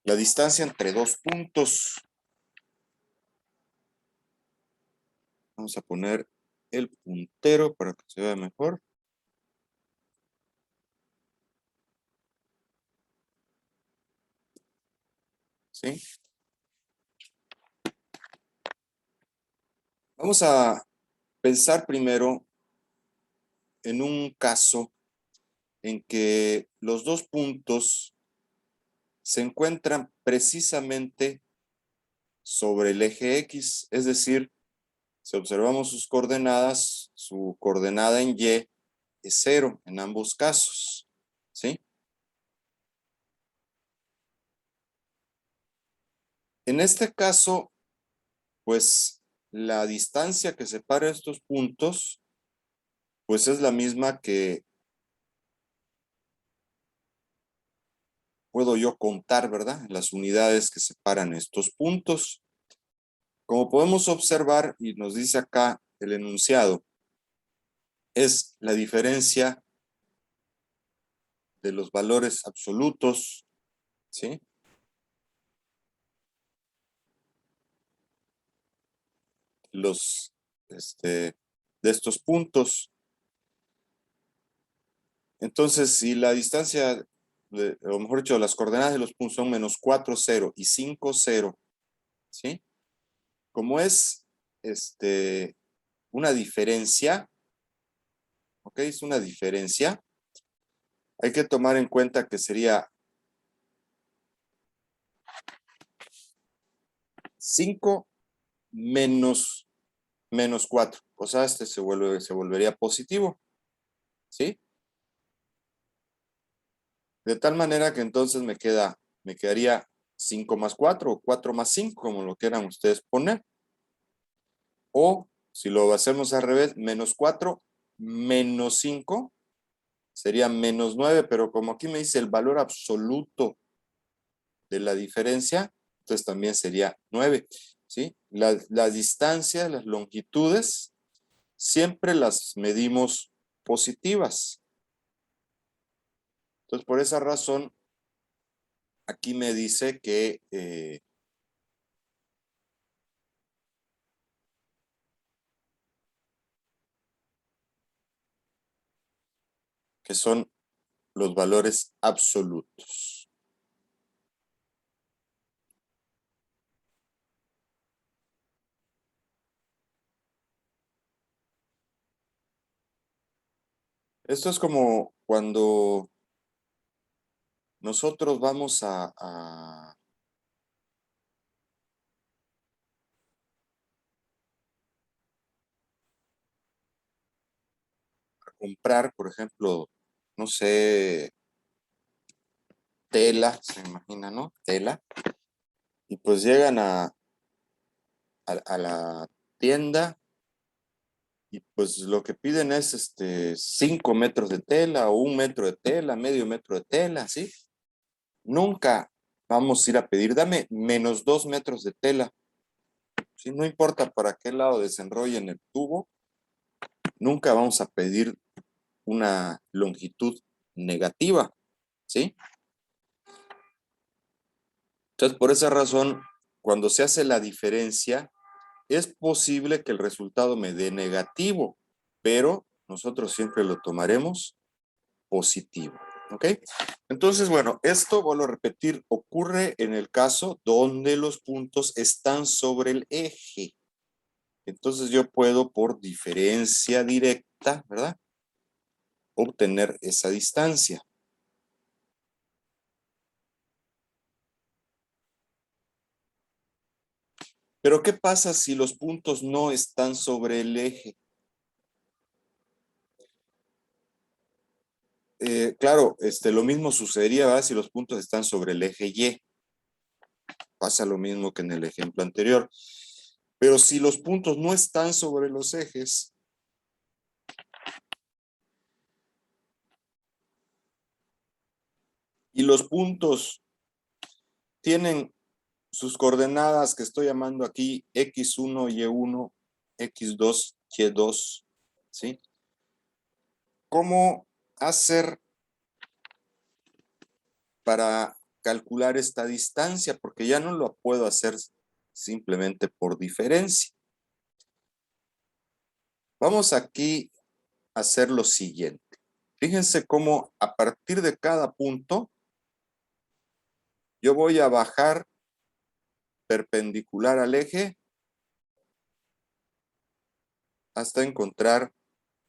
La distancia entre dos puntos. Vamos a poner el puntero para que se vea mejor. ¿Sí? Vamos a pensar primero en un caso en que los dos puntos se encuentran precisamente sobre el eje X, es decir, si observamos sus coordenadas, su coordenada en Y es 0 en ambos casos, ¿sí? En este caso, pues la distancia que separa estos puntos, pues es la misma que puedo yo contar, ¿verdad? Las unidades que separan estos puntos. Como podemos observar, y nos dice acá el enunciado, es la diferencia de los valores absolutos, ¿sí? De estos puntos. Entonces, si la distancia, o mejor dicho, las coordenadas de los puntos son -4, 0 y 5, 0, ¿sí? Como es una diferencia, ¿ok? Es una diferencia. Hay que tomar en cuenta que sería 5 menos 4. O sea, se volvería positivo, ¿sí? De tal manera que entonces me quedaría 5 más 4 o 4 más 5, como lo quieran ustedes poner. O, si lo hacemos al revés, -4 menos 5 sería -9, pero como aquí me dice el valor absoluto de la diferencia, entonces también sería 9, ¿sí? Las distancias, las longitudes, siempre las medimos positivas. Entonces, por esa razón, aquí me dice que son los valores absolutos. Esto es como cuando nosotros vamos a comprar, por ejemplo, no sé, tela, se imagina, ¿no? Tela. Y pues llegan a la tienda y pues lo que piden es 5 metros de tela o 1 metro de tela, medio metro de tela, ¿sí? Nunca vamos a ir a pedir, dame -2 metros de tela. ¿Sí? No importa para qué lado desenrollen el tubo, nunca vamos a pedir una longitud negativa, ¿sí? Entonces, por esa razón, cuando se hace la diferencia, es posible que el resultado me dé negativo, pero nosotros siempre lo tomaremos positivo, ¿ok? Entonces, bueno, esto, vuelvo a repetir, ocurre en el caso donde los puntos están sobre el eje. Entonces yo puedo, por diferencia directa, ¿verdad?, obtener esa distancia. Pero ¿qué pasa si los puntos no están sobre el eje? Claro, lo mismo sucedería, ¿verdad?, si los puntos están sobre el eje Y. Pasa lo mismo que en el ejemplo anterior. Pero si los puntos no están sobre los ejes, y los puntos tienen sus coordenadas que estoy llamando aquí X1, Y1, X2, Y2, ¿sí? ¿Cómo hacer para calcular esta distancia porque ya no lo puedo hacer simplemente por diferencia. Vamos aquí a hacer lo siguiente. Fíjense cómo a partir de cada punto yo voy a bajar perpendicular al eje hasta encontrar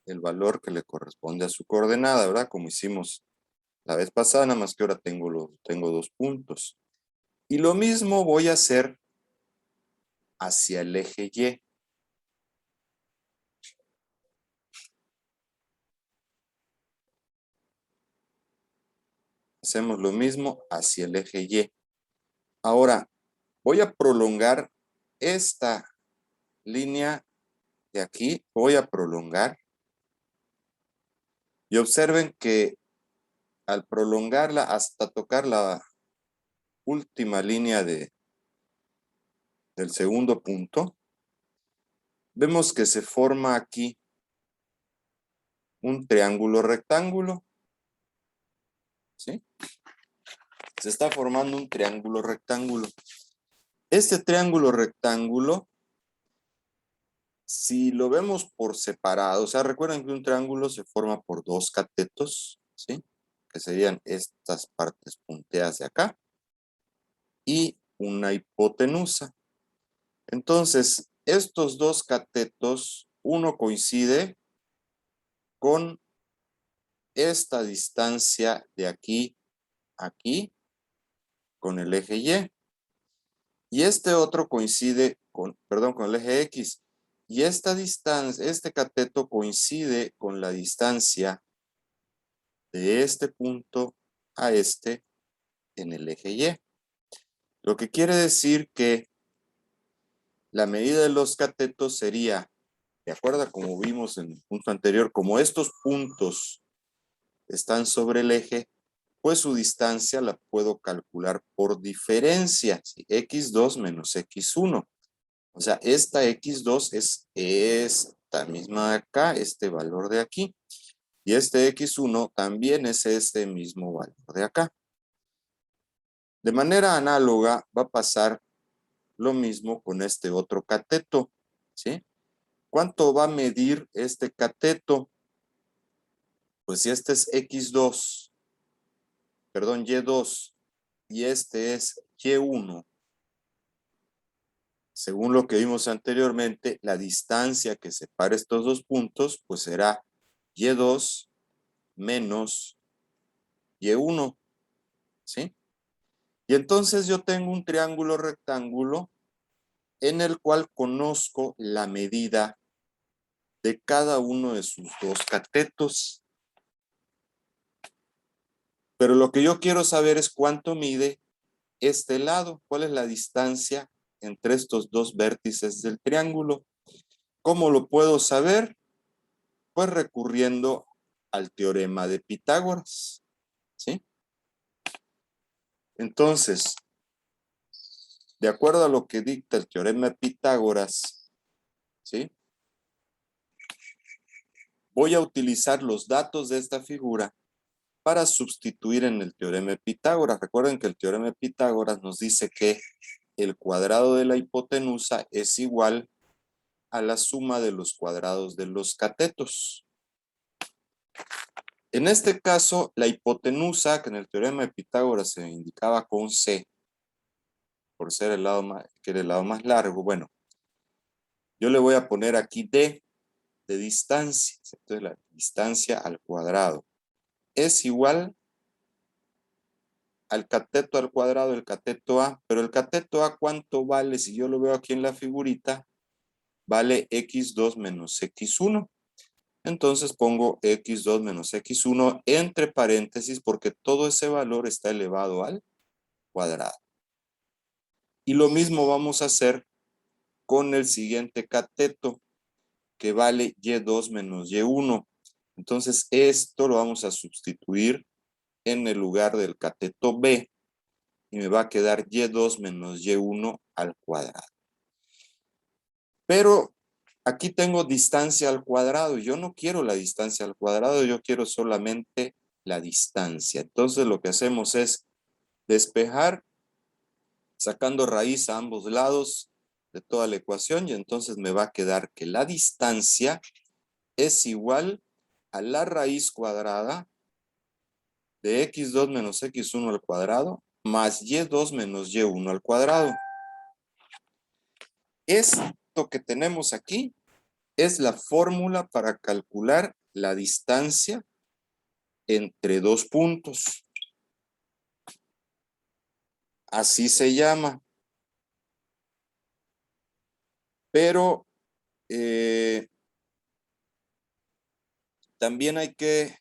el valor que le corresponde a su coordenada, ¿verdad? Como hicimos la vez pasada, nada más que ahora tengo 2 puntos. Y lo mismo voy a hacer hacia el eje Y. Hacemos lo mismo hacia el eje Y. Ahora, voy a prolongar esta línea de aquí. Voy a prolongar. Y observen que al prolongarla hasta tocar la última línea del segundo punto, vemos que se forma aquí un triángulo rectángulo. ¿Sí? Se está formando un triángulo rectángulo. Este triángulo rectángulo, si lo vemos por separado, o sea, recuerden que un triángulo se forma por 2 catetos, ¿sí? Que serían estas partes punteadas de acá, y una hipotenusa. Entonces, estos 2 catetos, uno coincide con esta distancia de aquí a aquí, con el eje Y. Y este otro coincide con el eje X. Y esta distancia, este cateto coincide con la distancia de este punto a este en el eje Y. Lo que quiere decir que la medida de los catetos sería, de acuerdo a como vimos en el punto anterior, como estos puntos están sobre el eje, pues su distancia la puedo calcular por diferencia, ¿sí? X2 menos X1. O sea, esta X2 es esta misma de acá, este valor de aquí. Y este X1 también es este mismo valor de acá. De manera análoga va a pasar lo mismo con este otro cateto, ¿sí? ¿Cuánto va a medir este cateto? Pues si este es Y2, y este es Y1, según lo que vimos anteriormente, la distancia que separa estos 2 puntos, pues será Y2 menos Y1, ¿sí? Y entonces yo tengo un triángulo rectángulo en el cual conozco la medida de cada uno de sus 2 catetos. Pero lo que yo quiero saber es cuánto mide este lado, cuál es la distancia entre estos 2 vértices del triángulo. ¿Cómo lo puedo saber? Pues recurriendo al teorema de Pitágoras, ¿sí? Entonces, de acuerdo a lo que dicta el teorema de Pitágoras, ¿sí? Voy a utilizar los datos de esta figura para sustituir en el teorema de Pitágoras. Recuerden que el teorema de Pitágoras nos dice que el cuadrado de la hipotenusa es igual a la suma de los cuadrados de los catetos. En este caso, la hipotenusa, que en el teorema de Pitágoras se indicaba con C, por ser el lado más, que era el lado más largo, bueno, yo le voy a poner aquí D de distancia. Entonces la distancia al cuadrado es igual al cateto al cuadrado del cateto A, pero el cateto A, ¿cuánto vale? Si yo lo veo aquí en la figurita, vale X2 menos X1. Entonces pongo X2 menos X1 entre paréntesis porque todo ese valor está elevado al cuadrado. Y lo mismo vamos a hacer con el siguiente cateto, que vale Y2 menos Y1. Entonces esto lo vamos a sustituir en el lugar del cateto B y me va a quedar Y2 menos Y1 al cuadrado. Pero aquí tengo distancia al cuadrado. Yo no quiero la distancia al cuadrado, yo quiero solamente la distancia. Entonces lo que hacemos es despejar sacando raíz a ambos lados de toda la ecuación y entonces me va a quedar que la distancia es igual a la raíz cuadrada de x2 menos x1 al cuadrado más y2 menos y1 al cuadrado. Esto que tenemos aquí es la fórmula para calcular la distancia entre dos puntos. Así se llama. Pero también hay que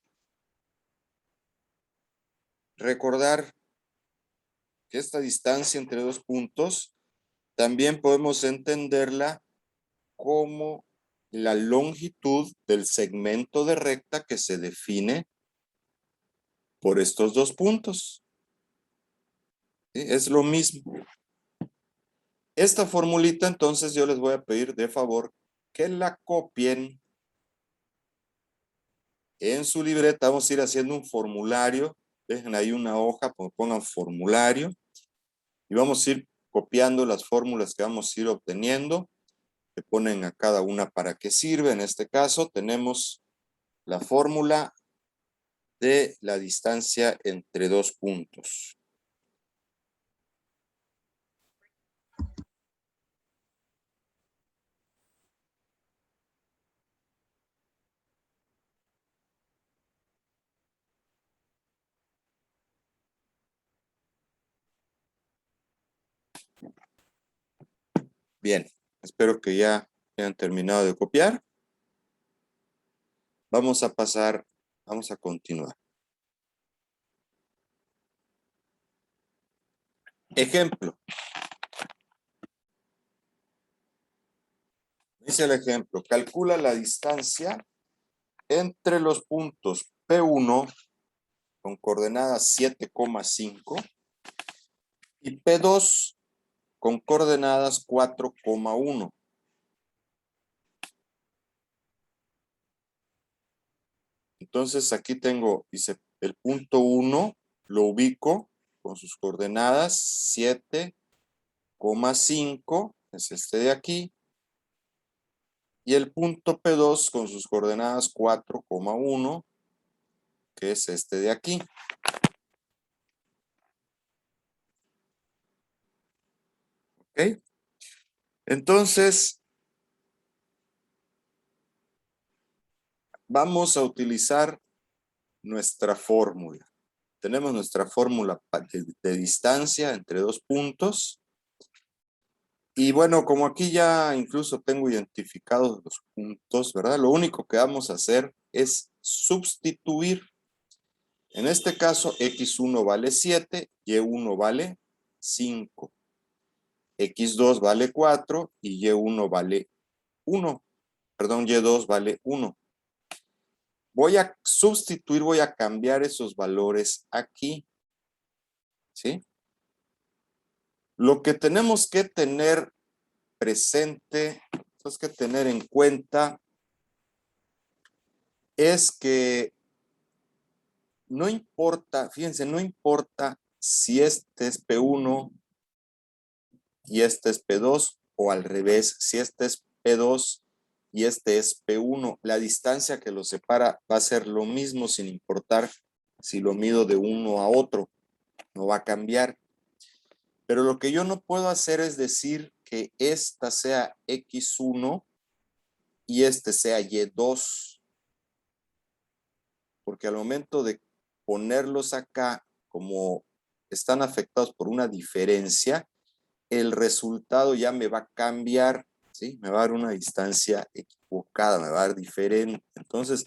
recordar que esta distancia entre dos puntos también podemos entenderla como la longitud del segmento de recta que se define por estos dos puntos. ¿Sí? Es lo mismo. Esta formulita, entonces, yo les voy a pedir de favor que la copien en su libreta. Vamos a ir haciendo un formulario. Dejen ahí una hoja, pongan formulario. Y vamos a ir copiando las fórmulas que vamos a ir obteniendo. Le ponen a cada una para qué sirve. En este caso tenemos la fórmula de la distancia entre dos puntos. Bien, espero que ya hayan terminado de copiar. Vamos a pasar, vamos a continuar. Ejemplo. Dice el ejemplo, calcula la distancia entre los puntos P1 con coordenadas 7,5 y P2 con coordenadas 4,1. Entonces aquí tengo, dice, el punto 1 lo ubico con sus coordenadas 7,5, es este de aquí, y el punto P2 con sus coordenadas 4,1, que es este de aquí. ¿Ok? Entonces, vamos a utilizar nuestra fórmula. Tenemos nuestra fórmula de distancia entre dos puntos. Y bueno, como aquí ya incluso tengo identificados los puntos, ¿verdad? Lo único que vamos a hacer es sustituir. En este caso, x1 vale 7, y1 vale 5. x2 vale 4 y y1 vale 1. Perdón, y2 vale 1. Voy a sustituir, voy a cambiar esos valores aquí. ¿Sí? Lo que tenemos que tener presente, tenemos que tener en cuenta, es que no importa, fíjense, no importa si este es P1 y este es P2 o al revés, si este es P2 y este es P1, la distancia que los separa va a ser lo mismo sin importar si lo mido de uno a otro, no va a cambiar. Pero lo que yo no puedo hacer es decir que esta sea X1 y este sea Y2, porque al momento de ponerlos acá como están afectados por una diferencia, el resultado ya me va a cambiar, ¿sí? Me va a dar una distancia equivocada, me va a dar diferente. Entonces,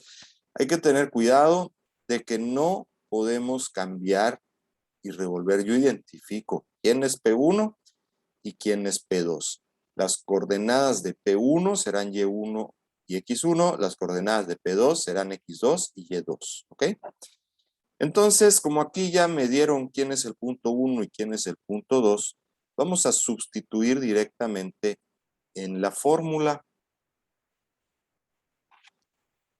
hay que tener cuidado de que no podemos cambiar y revolver. Yo identifico quién es P1 y quién es P2. Las coordenadas de P1 serán Y1 y X1, las coordenadas de P2 serán X2 y Y2, ¿ok? Entonces, como aquí ya me dieron quién es el punto 1 y quién es el punto 2, vamos a sustituir directamente en la fórmula.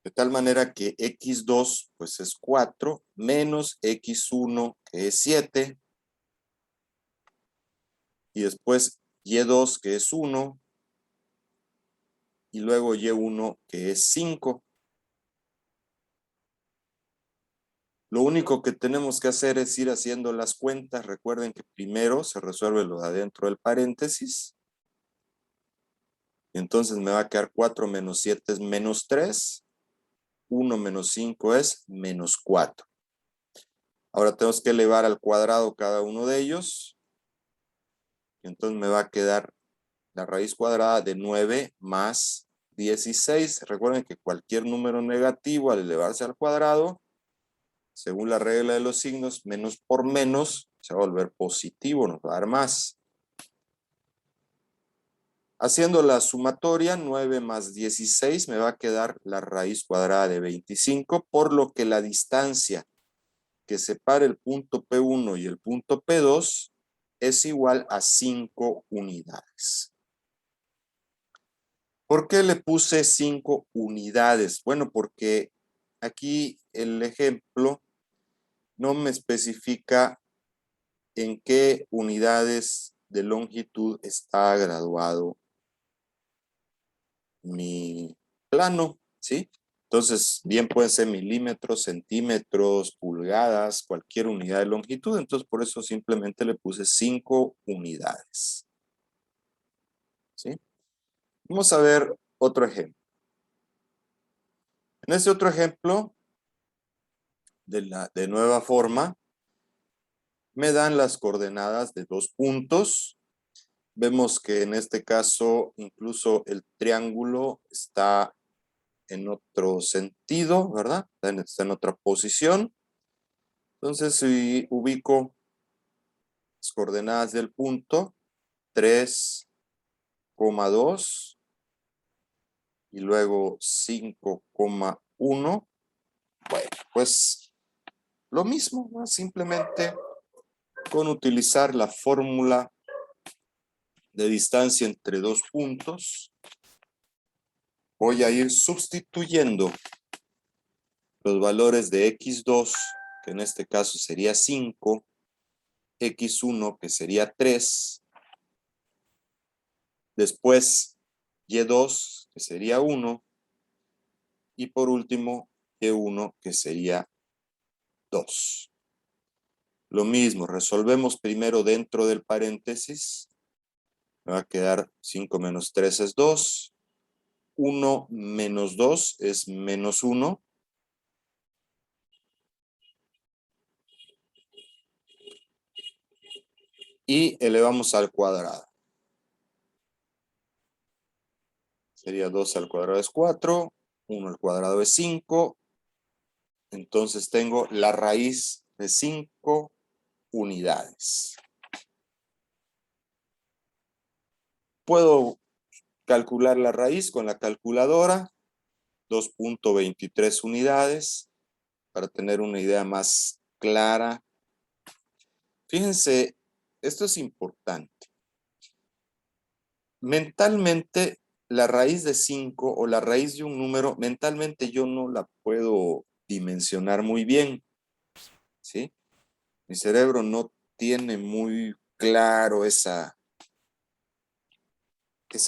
De tal manera que X2 pues es 4 menos X1 que es 7 y después y2 que es 1 y luego y1 que es 5. Lo único que tenemos que hacer es ir haciendo las cuentas. Recuerden que primero se resuelve lo de adentro del paréntesis. Entonces me va a quedar 4 menos 7 es menos 3. 1 menos 5 es menos 4. Ahora tenemos que elevar al cuadrado cada uno de ellos. Entonces me va a quedar la raíz cuadrada de 9 más 16. Recuerden que cualquier número negativo al elevarse al cuadrado, según la regla de los signos, menos por menos se va a volver positivo, nos va a dar más. Haciendo la sumatoria, 9 más 16 me va a quedar la raíz cuadrada de 25, por lo que la distancia que separa el punto P1 y el punto P2 es igual a 5 unidades. ¿Por qué le puse 5 unidades? Bueno, porque aquí el ejemplo no me especifica en qué unidades de longitud está graduado mi plano, ¿sí? Entonces, bien pueden ser milímetros, centímetros, pulgadas, cualquier unidad de longitud. Entonces, por eso simplemente le puse 5 unidades, ¿sí? Vamos a ver otro ejemplo. En este otro ejemplo, de nueva forma, me dan las coordenadas de 2 puntos. Vemos que en este caso incluso el triángulo está en otro sentido, ¿verdad? Está en otra posición. Entonces, si ubico las coordenadas del punto, 3,2 y luego 5,1. Bueno, pues lo mismo, ¿no? Simplemente con utilizar la fórmula de distancia entre 2 puntos, voy a ir sustituyendo los valores de x2, que en este caso sería 5, x1, que sería 3, después y2, que sería 1, y por último y1, que sería 2. Lo mismo, resolvemos primero dentro del paréntesis. Me va a quedar 5 menos 3 es 2. 1 menos 2 es menos 1. Y elevamos al cuadrado. Sería 2 al cuadrado es 4. 1 al cuadrado es 5. Entonces tengo la raíz de 5 unidades. Puedo calcular la raíz con la calculadora. 2.23 unidades. Para tener una idea más clara. Fíjense, esto es importante. Mentalmente, la raíz de 5 o la raíz de un número, mentalmente yo no la puedo dimensionar muy bien, ¿sí? Mi cerebro no tiene muy claro esa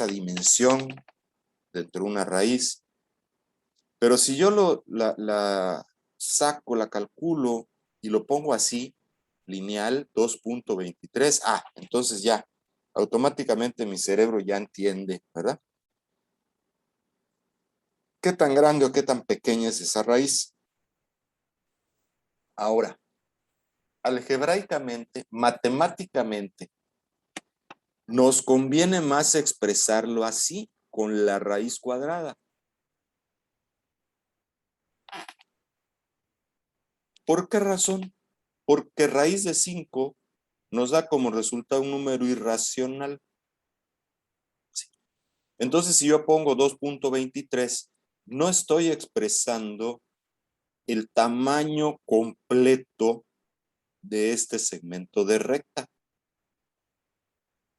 dimensión dentro de una raíz. Pero si yo la saco, la calculo y lo pongo así, lineal 2.23, entonces ya, automáticamente mi cerebro ya entiende, ¿verdad? ¿Qué tan grande o qué tan pequeña es esa raíz? Ahora, algebraicamente, matemáticamente, nos conviene más expresarlo así, con la raíz cuadrada. ¿Por qué razón? Porque raíz de 5 nos da como resultado un número irracional. Sí. Entonces, si yo pongo 2.23, no estoy expresando el tamaño completo de este segmento de recta.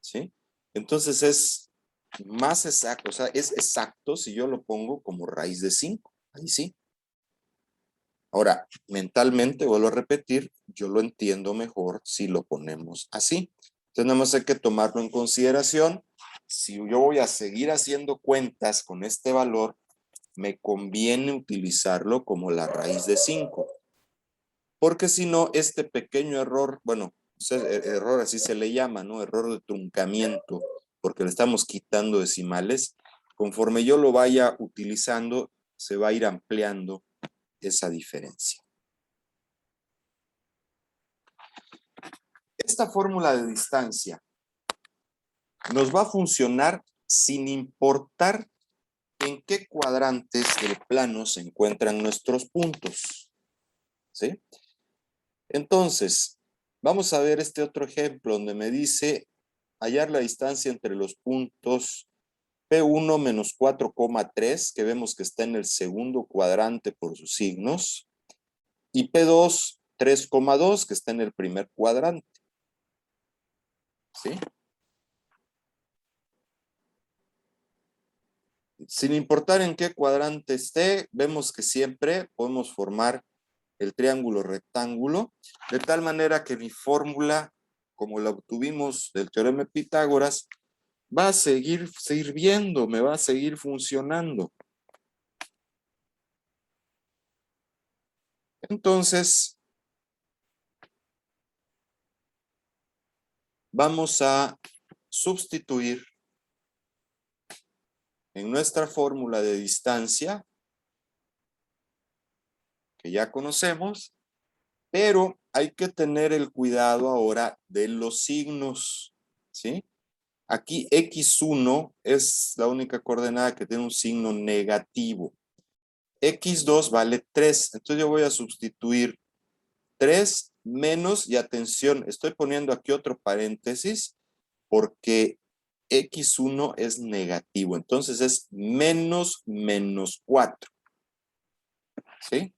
¿Sí? Entonces es más exacto, o sea, es exacto si yo lo pongo como raíz de 5. Ahí sí. Ahora, mentalmente, vuelvo a repetir, yo lo entiendo mejor si lo ponemos así. Entonces nada más hay que tomarlo en consideración. Si yo voy a seguir haciendo cuentas con este valor, me conviene utilizarlo como la raíz de 5. Porque si no, este pequeño error, bueno, error así se le llama, ¿no? Error de truncamiento, porque le estamos quitando decimales. Conforme yo lo vaya utilizando, se va a ir ampliando esa diferencia. Esta fórmula de distancia nos va a funcionar sin importar en qué cuadrantes del plano se encuentran nuestros puntos. ¿Sí? Entonces, vamos a ver este otro ejemplo donde me dice hallar la distancia entre los puntos P1 menos 4,3, que vemos que está en el segundo cuadrante por sus signos, y P2, 3,2, que está en el primer cuadrante. ¿Sí? Sin importar en qué cuadrante esté, vemos que siempre podemos formar el triángulo rectángulo, de tal manera que mi fórmula, como la obtuvimos del teorema de Pitágoras, va a seguir sirviendo, me va a seguir funcionando. Entonces, vamos a sustituir en nuestra fórmula de distancia, que ya conocemos, pero hay que tener el cuidado ahora de los signos, ¿sí? Aquí x1 es la única coordenada que tiene un signo negativo. x2 vale 3, entonces yo voy a sustituir 3 menos, y atención, estoy poniendo aquí otro paréntesis, porque x1 es negativo, entonces es menos 4, ¿sí?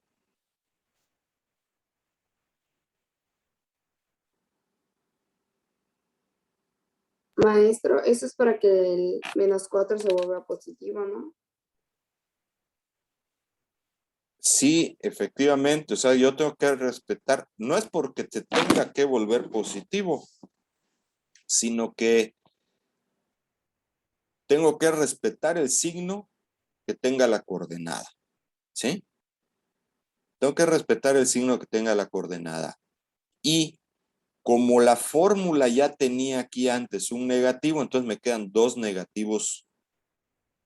Maestro, eso es para que el -4 se vuelva positivo, ¿no? Sí, efectivamente, o sea, yo tengo que respetar, no es porque te tenga que volver positivo, sino que tengo que respetar el signo que tenga la coordenada, ¿sí? Tengo que respetar el signo que tenga la coordenada. Y como la fórmula ya tenía aquí antes un negativo, entonces me quedan dos negativos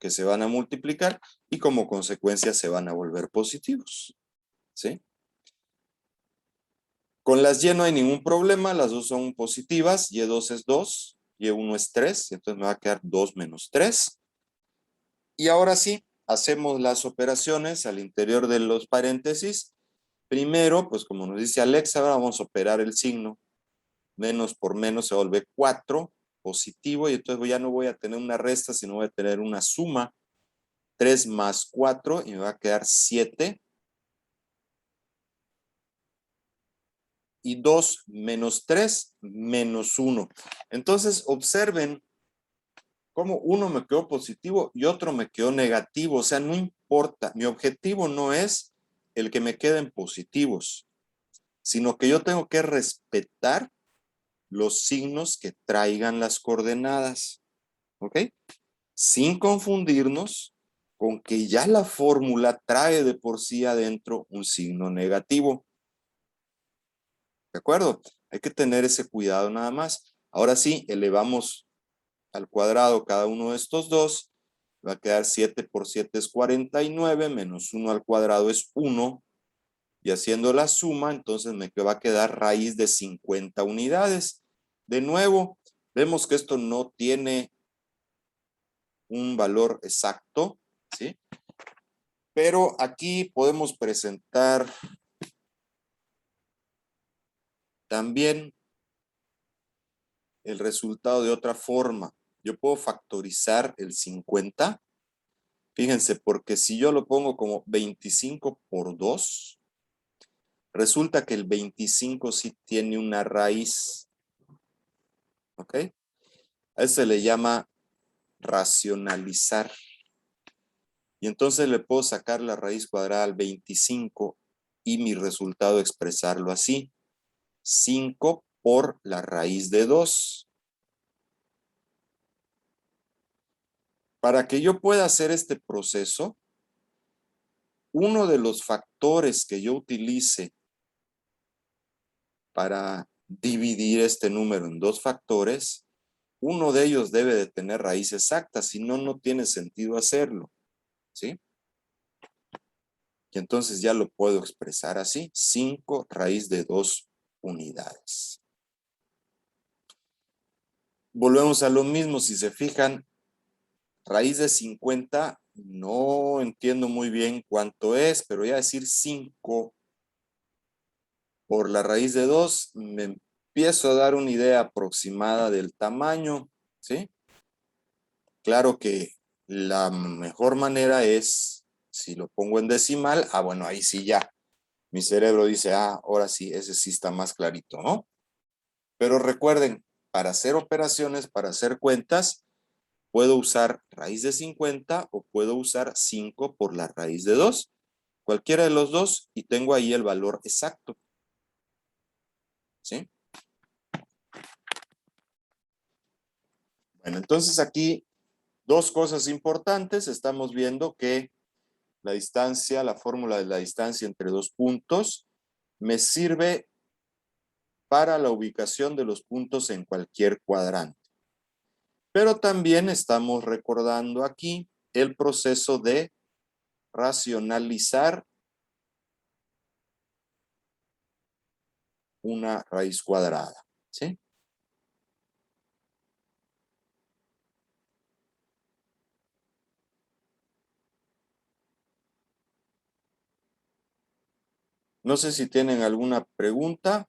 que se van a multiplicar y como consecuencia se van a volver positivos, ¿sí? Con las Y no hay ningún problema, las dos son positivas, Y2 es 2, Y1 es 3, entonces me va a quedar 2 menos 3. Y ahora sí, hacemos las operaciones al interior de los paréntesis. Primero, pues como nos dice Alexa, ahora vamos a operar el signo. Menos por menos se vuelve 4, positivo, y entonces ya no voy a tener una resta, sino voy a tener una suma. 3 más 4 y me va a quedar 7. Y 2 menos 3 menos 1. Entonces observen cómo uno me quedó positivo y otro me quedó negativo. O sea, no importa. Mi objetivo no es el que me queden positivos, sino que yo tengo que respetar los signos que traigan las coordenadas. ¿Ok? Sin confundirnos con que ya la fórmula trae de por sí adentro un signo negativo. ¿De acuerdo? Hay que tener ese cuidado nada más. Ahora sí, elevamos al cuadrado cada uno de estos dos. Va a quedar 7 por 7 es 49, menos 1 al cuadrado es 1. Y haciendo la suma, entonces me va a quedar raíz de 50 unidades. De nuevo, vemos que esto no tiene un valor exacto, ¿sí? Pero aquí podemos presentar también el resultado de otra forma. Yo puedo factorizar el 50. Fíjense, porque si yo lo pongo como 25 por 2, resulta que el 25 sí tiene una raíz. ¿Ok? A eso se le llama racionalizar. Y entonces le puedo sacar la raíz cuadrada al 25 y mi resultado expresarlo así. 5 por la raíz de 2. Para que yo pueda hacer este proceso, uno de los factores que yo utilice para dividir este número en dos factores, uno de ellos debe de tener raíz exacta, si no, no tiene sentido hacerlo, ¿sí? Y entonces ya lo puedo expresar así, 5 raíz de 2 unidades. Volvemos a lo mismo, si se fijan, raíz de 50, no entiendo muy bien cuánto es, pero voy a decir 5 por la raíz de 2, me empiezo a dar una idea aproximada del tamaño, ¿sí? Claro que la mejor manera es, si lo pongo en decimal, bueno, ahí sí ya. Mi cerebro dice, ahora sí, ese sí está más clarito, ¿no? Pero recuerden, para hacer operaciones, para hacer cuentas, puedo usar raíz de 50 o puedo usar 5 por la raíz de 2. Cualquiera de los dos y tengo ahí el valor exacto, ¿sí? Bueno, entonces aquí dos cosas importantes. Estamos viendo que la distancia, la fórmula de la distancia entre dos puntos, me sirve para la ubicación de los puntos en cualquier cuadrante. Pero también estamos recordando aquí el proceso de racionalizar una raíz cuadrada, ¿sí? No sé si tienen alguna pregunta.